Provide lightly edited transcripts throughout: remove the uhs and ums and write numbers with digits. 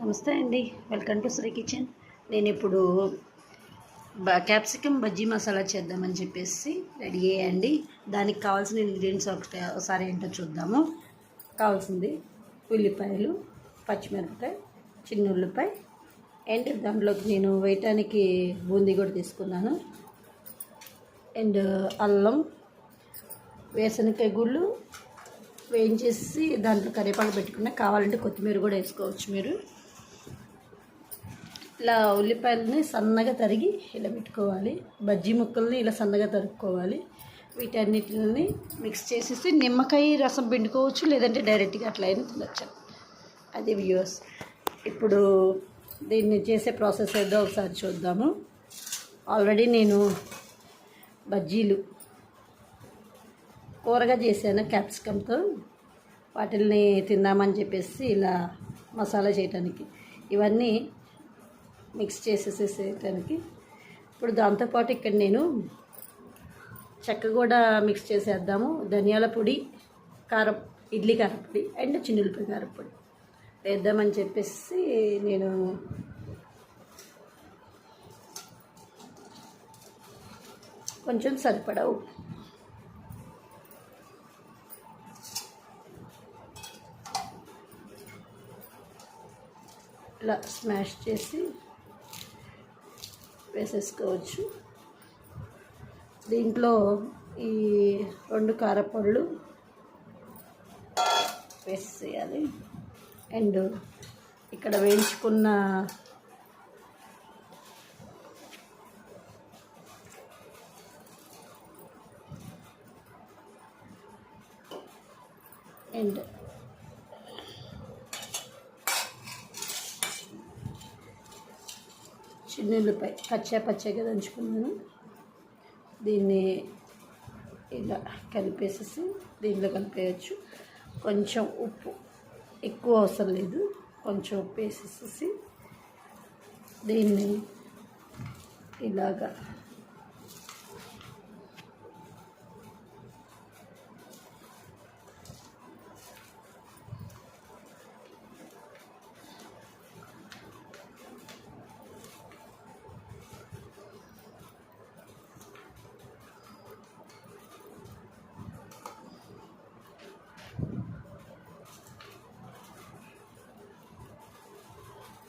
నమస్తే అండి, welcome to Shri kitchen. నేను ఇప్పుడు క్యాప్సికమ్ బజ్జీ మసాలా చేద్దామని చెప్పేసి రెడీ అయ్యండి. దానికి కావాల్సిన ఇంగ్రీడియంట్స్ ఒకసారి ఏంటో చూద్దాము. కావాల్సింది ఉల్లిపాయలు, పచ్చిమిరపకాయ, చిన్న ఉల్లిపాయ అండ్ దాంట్లోకి నేను వేయటానికి బూందీ కూడా తీసుకున్నాను. అండ్ అల్లం, వేరుశనగకాయ గుళ్ళు వేయించేసి దాంట్లో కరివేపాకు పెట్టుకున్నా. కావాలంటే కొత్తిమీర కూడా వేసుకోవచ్చు మీరు. ఇలా ఉల్లిపాయలని సన్నగా తరిగి ఇలా పెట్టుకోవాలి. బజ్జీ ముక్కల్ని ఇలా సన్నగా తరుక్కోవాలి. వీటన్నిటిని మిక్స్ చేసేసి నిమ్మకాయ రసం పిండుకోవచ్చు, లేదంటే డైరెక్ట్గా అట్లా అయినా తినచ్చు. అది వ్యూస్. ఇప్పుడు దీన్ని చేసే ప్రాసెస్ ఏదో ఒకసారి చూద్దాము. ఆల్రెడీ నేను బజ్జీలు కూరగా చేశాను క్యాప్సికమ్తో. వాటిల్ని తిందామని చెప్పేసి ఇలా మసాలా చేయటానికి ఇవన్నీ మిక్స్ చేసేసేయటానికి. ఇప్పుడు దాంతోపాటు ఇక్కడ నేను చెక్క కూడా మిక్స్ చేసేద్దాము. ధనియాల పొడి, కారం, ఇడ్లీ కారపొడి అండ్ చిన్నులపై కారపొడి వేద్దామని చెప్పేసి నేను కొంచెం సరిపడా ఇలా స్మాష్ చేసి వేసేసుకోవచ్చు. దీంట్లో ఈ 2 కారపొడులు వేసేయాలి. అండ్ ఇక్కడ వేయించుకున్న అండ్ చిన్నులపై పచ్చగా దంచుకున్నాను. దీన్ని ఇలా కలిపేసేసి దీంట్లో కలిపేయచ్చు. కొంచెం ఉప్పు, ఎక్కువ అవసరం లేదు, కొంచెం ఉప్పు వేసేసి దీన్ని ఇలాగా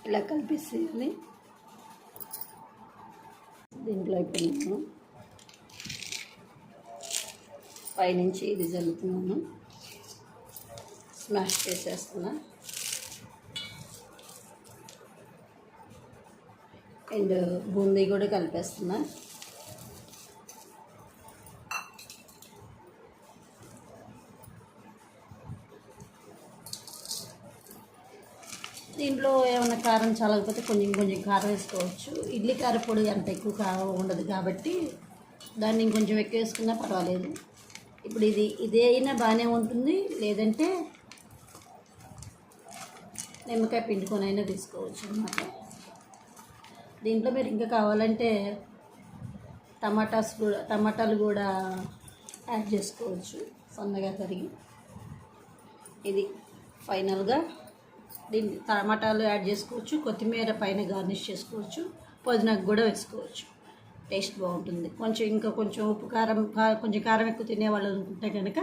ఇలా కలిపేసేయాలి. దీంట్లో ఇప్పుడు నేను పైనుంచి ఇది జల్లుతున్నాను, స్మాష్ చేసేస్తున్నా. అండ్ బూందీ కూడా కలిపేస్తున్నా. దీంట్లో ఏమైనా కారం చాలకపోతే కొంచెం కారం వేసుకోవచ్చు. ఇడ్లీ కారపొడి అంత ఎక్కువ కారం ఉండదు కాబట్టి దాన్ని ఇంకొంచెం ఎక్కువ వేసుకున్నా పర్వాలేదు. ఇప్పుడు ఇదే అయినా బాగానే ఉంటుంది, లేదంటే నిమ్మకాయ పిండుకొని అయినా తీసుకోవచ్చు అన్నమాట. దీంట్లో మీరు ఇంకా కావాలంటే టమాటాలు కూడా యాడ్ చేసుకోవచ్చు సన్నగా తరిగి. ఇది ఫైనల్గా దీన్ని టమాటాలు యాడ్ చేసుకోవచ్చు, కొత్తిమీర పైన గార్నిష్ చేసుకోవచ్చు, పుదీనాకు కూడా వేసుకోవచ్చు. టేస్ట్ బాగుంటుంది. కొంచెం ఉప్పు కొంచెం కారం ఎక్కువ తినేవాళ్ళు అనుకుంటే కనుక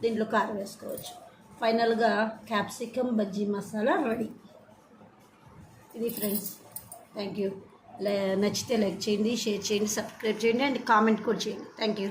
దీంట్లో కారం వేసుకోవచ్చు. ఫైనల్గా క్యాప్సికమ్ బజ్జీ మసాలా రెడీ. ఇది ఫ్రెండ్స్, థ్యాంక్ యూ. నచ్చితే లైక్ చేయండి, షేర్ చేయండి, సబ్స్క్రైబ్ చేయండి అండ్ కామెంట్ కూడా చేయండి. Thank you.